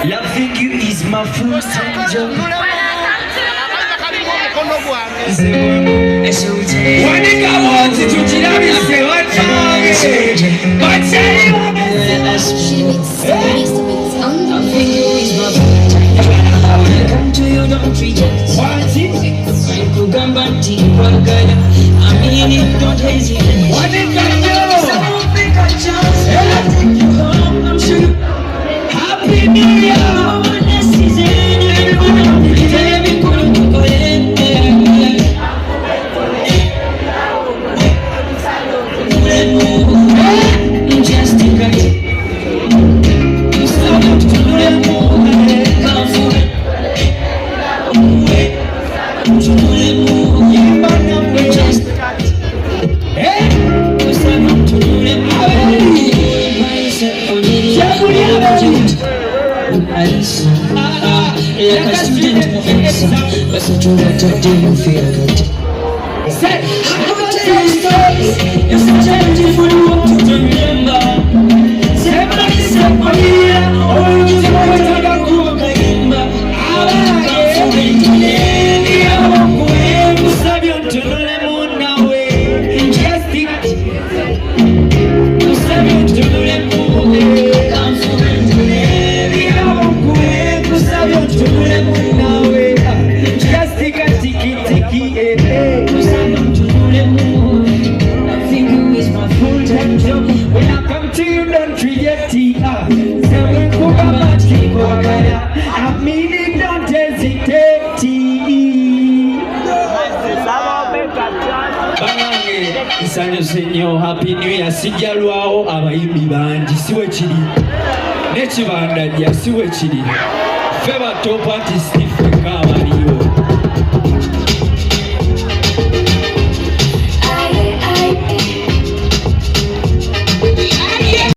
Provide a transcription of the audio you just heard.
Loving you is my first angel. Don't hesitate. Happy New Year. Listen to what I do, you feel good. Say, I'm gonna tell you stories. You're such a beautiful one to remember. Somebody said, Maria, oh, you know what I got to remember. Senyo Happy New Year sijalwaho abayimbi bangi siwe kiri nekibanda jja siwe kiri feba top artist